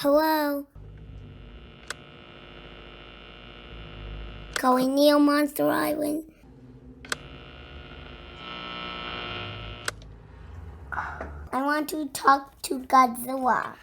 Hello? Going near Monster Island? I want to talk to Godzilla.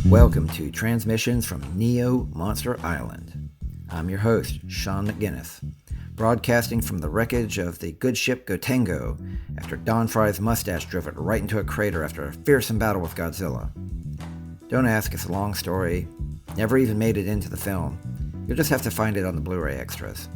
Welcome to Transmissions from Neo Monster Island. I'm your host, Sean McGinnis, broadcasting from the wreckage of the good ship Gotengo after Don Fry's mustache drove it right into a crater after a fearsome battle with Godzilla. Don't ask, it's a long story, never even made it into the film. You'll just have to find it on the Blu-ray extras.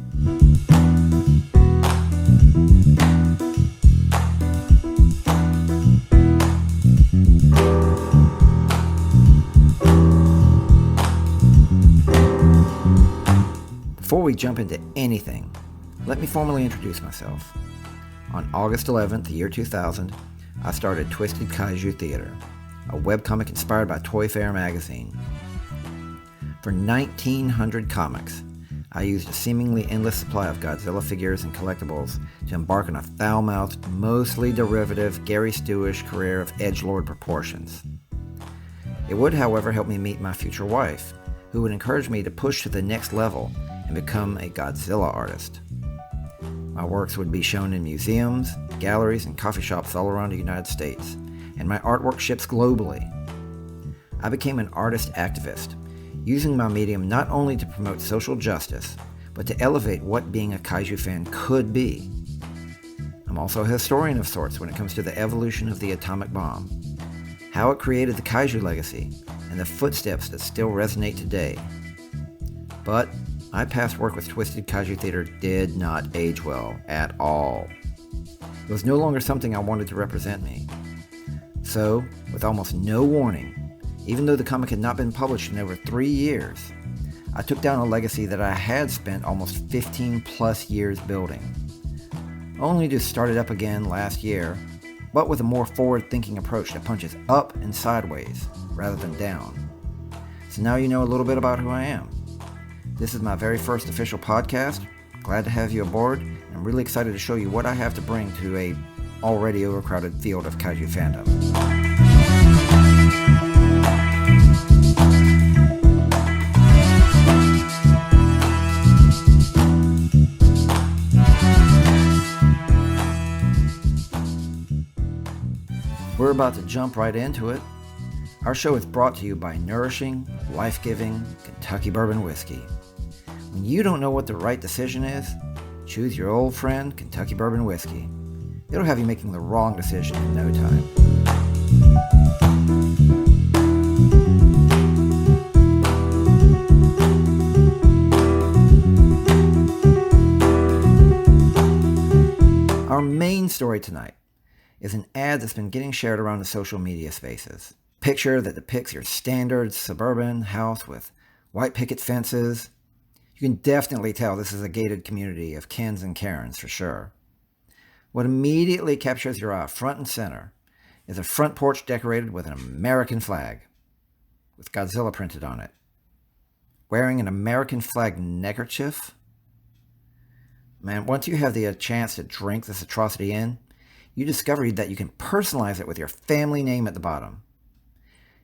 Before we jump into anything, let me formally introduce myself. On August 11th, the year 2000, I started Twisted Kaiju Theater, a webcomic inspired by Toy Fair magazine. For 1,900 comics, I used a seemingly endless supply of Godzilla figures and collectibles to embark on a foul-mouthed, mostly derivative, Gary Stu-ish career of edgelord proportions. It would, however, help me meet my future wife, who would encourage me to push to the next level and become a Godzilla artist. My works would be shown in museums, galleries, and coffee shops all around the United States, and my artwork ships globally. I became an artist activist, using my medium not only to promote social justice, but to elevate what being a kaiju fan could be. I'm also a historian of sorts when it comes to the evolution of the atomic bomb, how it created the kaiju legacy, and the footsteps that still resonate today. But my past work with Twisted Kaiju Theater did not age well at all. It was no longer something I wanted to represent me. So, with almost no warning, even though the comic had not been published in over 3 years, I took down a legacy that I had spent almost 15 plus years building, only to start it up again last year, but with a more forward-thinking approach that punches up and sideways rather than down. So now you know a little bit about who I am. This is my very first official podcast. Glad to have you aboard, and really excited to show you what I have to bring to a already overcrowded field of kaiju fandom. We're about to jump right into it. Our show is brought to you by nourishing, life-giving Kentucky bourbon whiskey. When you don't know what the right decision is, choose your old friend Kentucky bourbon whiskey. It'll have you making the wrong decision in no time. Our main story tonight is an ad that's been getting shared around the social media spaces. Picture that depicts your standard suburban house with white picket fences. You can definitely tell this is a gated community of Kens and Karens for sure. What immediately captures your eye front and center is a front porch decorated with an American flag, with Godzilla printed on it. Wearing an American flag neckerchief? Man, once you have the chance to drink this atrocity in, you discover that you can personalize it with your family name at the bottom.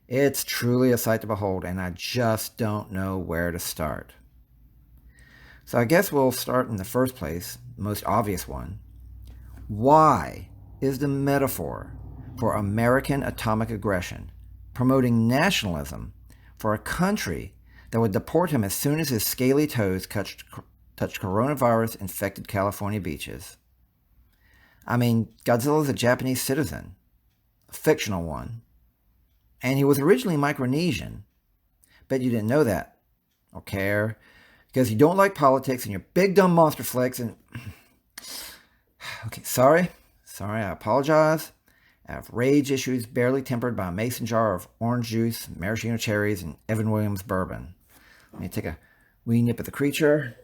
It's truly a sight to behold, and I just don't know where to start. So I guess we'll start in the first place, the most obvious one. Why is the metaphor for American atomic aggression promoting nationalism for a country that would deport him as soon as his scaly toes touched coronavirus-infected California beaches? I mean, Godzilla's a Japanese citizen, a fictional one, and he was originally Micronesian. Bet you didn't know that, or care, because you don't like politics and your big dumb monster flicks and... Okay, sorry, I apologize. I have rage issues barely tempered by a mason jar of orange juice, maraschino cherries, and Evan Williams bourbon. Let me take a wee nip of the creature.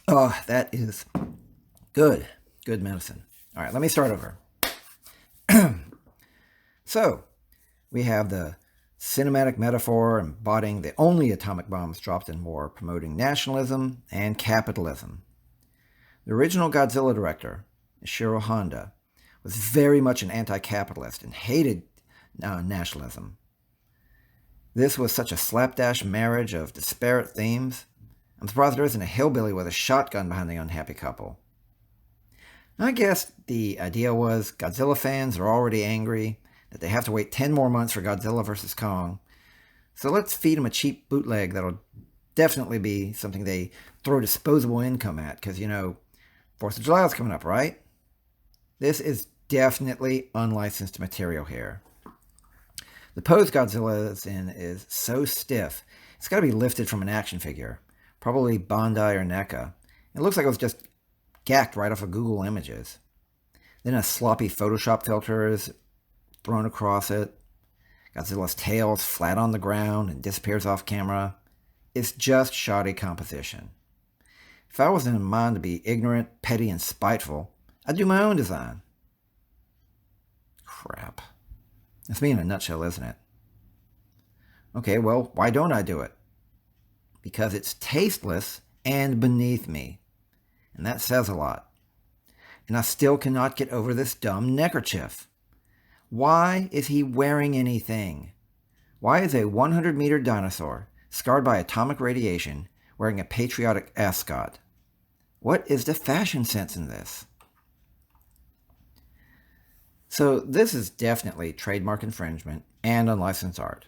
Oh, that is good medicine. All right, let me start over. So, we have the cinematic metaphor embodying the only atomic bombs dropped in war, promoting nationalism and capitalism. The original Godzilla director, Ishiro Honda, was very much an anti-capitalist and hated nationalism. This was such a slapdash marriage of disparate themes. I'm surprised there isn't a hillbilly with a shotgun behind the unhappy couple. I guess the idea was Godzilla fans are already angry that they have to wait 10 more months for Godzilla vs. Kong. So let's feed them a cheap bootleg that'll definitely be something they throw disposable income at, because, 4th of July is coming up, right? This is definitely unlicensed material here. The pose Godzilla is in is so stiff, it's got to be lifted from an action figure, probably Bandai or NECA. It looks like it was just gacked right off of Google Images. Then a sloppy Photoshop filter is thrown across it. Godzilla's tail is flat on the ground and disappears off camera. It's just shoddy composition. If I was in a mind to be ignorant, petty, and spiteful, I'd do my own design. Crap. That's me in a nutshell, isn't it? Okay, well, why don't I do it? Because it's tasteless and beneath me. And that says a lot. And I still cannot get over this dumb neckerchief. Why is he wearing anything? Why is a 100-meter dinosaur, scarred by atomic radiation, wearing a patriotic ascot? What is the fashion sense in this? So this is definitely trademark infringement and unlicensed art.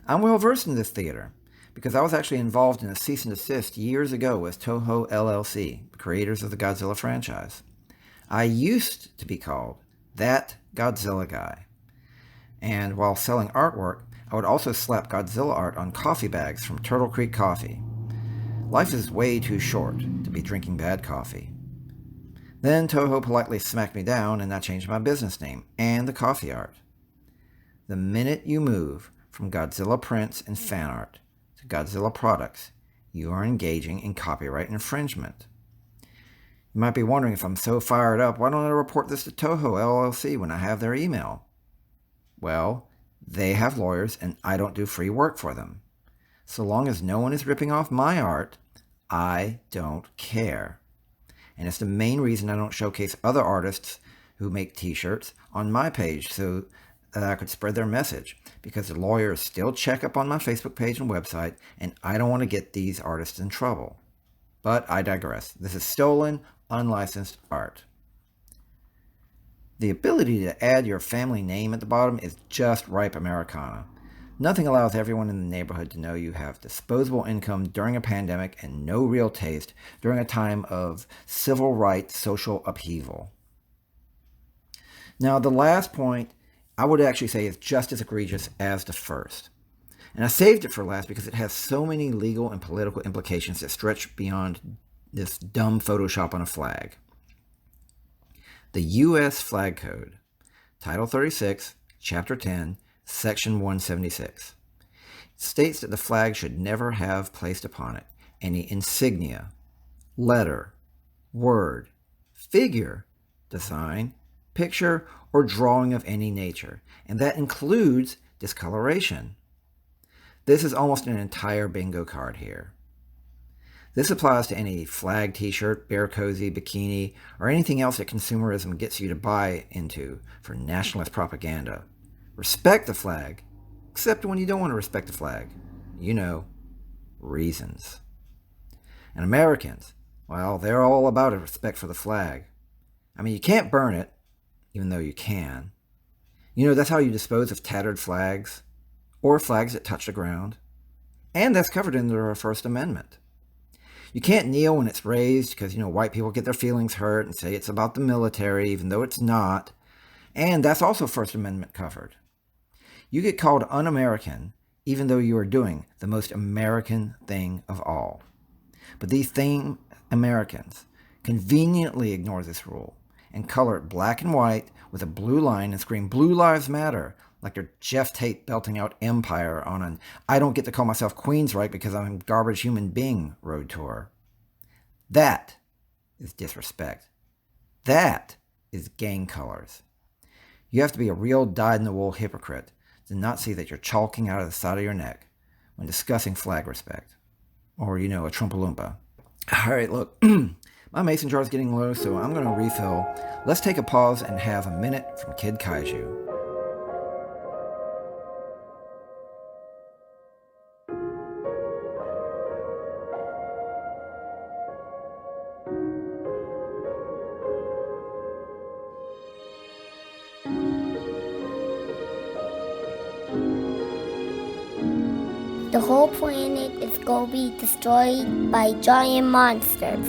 I'm well versed in this theater because I was actually involved in a cease and desist years ago with Toho LLC, the creators of the Godzilla franchise. I used to be called That Godzilla Guy. And while selling artwork, I would also slap Godzilla art on coffee bags from Turtle Creek Coffee. Life is way too short to be drinking bad coffee. Then Toho politely smacked me down and I changed my business name and the coffee art. The minute you move from Godzilla prints and fan art to Godzilla products, you are engaging in copyright infringement. You might be wondering, if I'm so fired up, why don't I report this to Toho LLC when I have their email? Well, they have lawyers and I don't do free work for them. So long as no one is ripping off my art, I don't care. And it's the main reason I don't showcase other artists who make t-shirts on my page so that I could spread their message, because the lawyers still check up on my Facebook page and website, and I don't want to get these artists in trouble. But I digress. This is stolen, unlicensed art. The ability to add your family name at the bottom is just ripe Americana. Nothing allows everyone in the neighborhood to know you have disposable income during a pandemic and no real taste during a time of civil rights social upheaval. Now, the last point I would actually say is just as egregious as the first. And I saved it for last because it has so many legal and political implications that stretch beyond this dumb Photoshop on a flag. The U.S. Flag Code, Title 36, Chapter 10, Section 176, states that the flag should never have placed upon it any insignia, letter, word, figure, design, picture, or drawing of any nature, and that includes discoloration. This is almost an entire bingo card here. This applies to any flag t-shirt, bear cozy, bikini, or anything else that consumerism gets you to buy into for nationalist propaganda. Respect the flag, except when you don't want to respect the flag. Reasons. And Americans, well, they're all about a respect for the flag. I mean, you can't burn it, even though you can. That's how you dispose of tattered flags, or flags that touch the ground. And that's covered in the First Amendment. You can't kneel when it's raised because, white people get their feelings hurt and say it's about the military, even though it's not. And that's also First Amendment covered. You get called un-American even though you are doing the most American thing of all. But these same Americans conveniently ignore this rule and color it black and white with a blue line and scream "Blue Lives Matter" like they're Jeff Tate belting out Empire on an "I don't get to call myself Queensryche because I'm a garbage human being" road tour. That is disrespect. That is gang colors. You have to be a real dyed-in-the-wool hypocrite to not see that you're chalking out of the side of your neck when discussing flag respect. Or, a Trumpaloompa. All right, look, my mason jar is getting low, so I'm going to refill. Let's take a pause and have a minute from Kid Kaiju. The whole planet is going to be destroyed by giant monsters.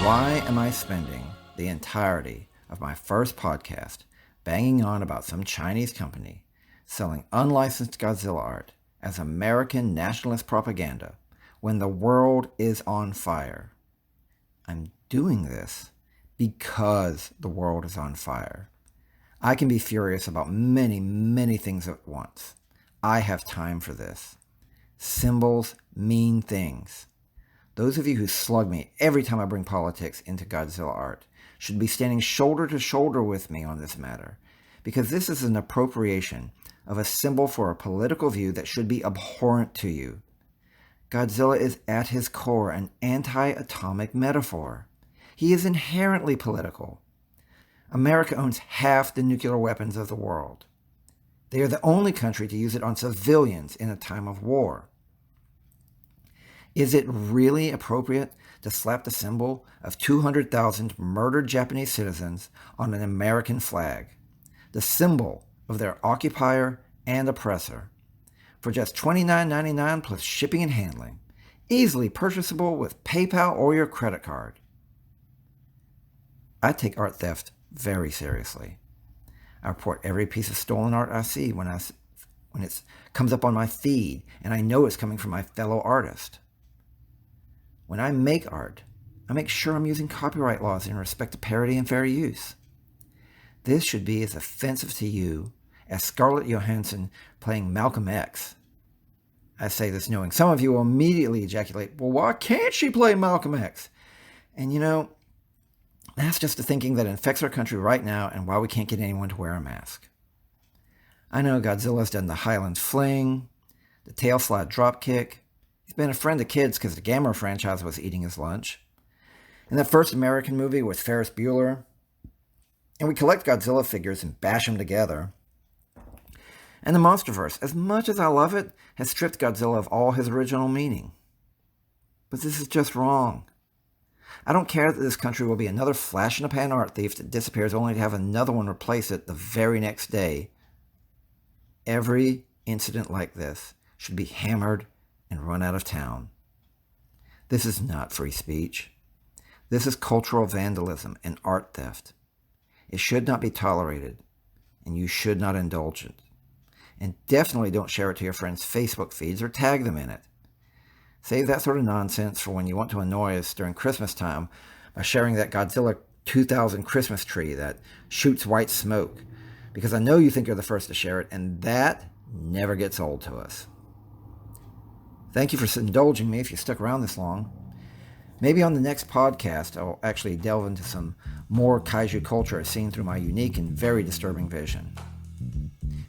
Why am I spending the entirety of my first podcast banging on about some Chinese company selling unlicensed Godzilla art as American nationalist propaganda when the world is on fire? I'm doing this because the world is on fire. I can be furious about many, many things at once. I have time for this. Symbols mean things. Those of you who slug me every time I bring politics into Godzilla art should be standing shoulder to shoulder with me on this matter, because this is an appropriation of a symbol for a political view that should be abhorrent to you. Godzilla is at his core an anti-atomic metaphor. He is inherently political. America owns half the nuclear weapons of the world. They are the only country to use it on civilians in a time of war. Is it really appropriate to slap the symbol of 200,000 murdered Japanese citizens on an American flag, the symbol of their occupier and oppressor, for just $29.99 plus shipping and handling, easily purchasable with PayPal or your credit card? I take art theft very seriously. I report every piece of stolen art I see when it comes up on my feed, and I know it's coming from my fellow artist. When I make art, I make sure I'm using copyright laws in respect to parody and fair use. This should be as offensive to you as Scarlett Johansson playing Malcolm X. I say this knowing some of you will immediately ejaculate, well, why can't she play Malcolm X? And that's just the thinking that infects our country right now and why we can't get anyone to wear a mask. I know Godzilla's done the Highland Fling, the tail slide drop kick. He's been a friend of kids because the Gamera franchise was eating his lunch. And that first American movie with Ferris Bueller. And we collect Godzilla figures and bash them together. And the Monsterverse, as much as I love it, has stripped Godzilla of all his original meaning. But this is just wrong. I don't care that this country will be another flash-in-the-pan art thief that disappears only to have another one replace it the very next day. Every incident like this should be hammered and run out of town. This is not free speech. This is cultural vandalism and art theft. It should not be tolerated, and you should not indulge it. And definitely don't share it to your friends' Facebook feeds or tag them in it. Save that sort of nonsense for when you want to annoy us during Christmas time by sharing that Godzilla 2000 Christmas tree that shoots white smoke, because I know you think you're the first to share it, and that never gets old to us. Thank you for indulging me if you stuck around this long. Maybe on the next podcast, I'll actually delve into some more kaiju culture as seen through my unique and very disturbing vision.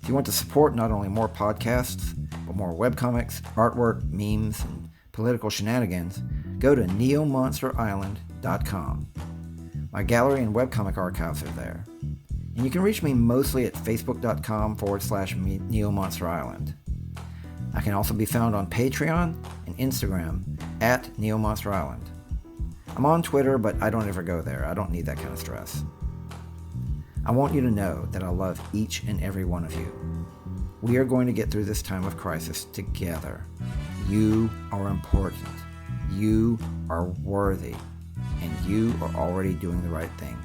If you want to support not only more podcasts, but more webcomics, artwork, memes, and political shenanigans, go to neomonsterisland.com. My gallery and webcomic archives are there. And you can reach me mostly at facebook.com/neomonsterisland. I can also be found on Patreon and Instagram at neomonsterisland. I'm on Twitter, but I don't ever go there. I don't need that kind of stress. I want you to know that I love each and every one of you. We are going to get through this time of crisis together. You are important. You are worthy. And you are already doing the right thing.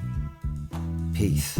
Peace.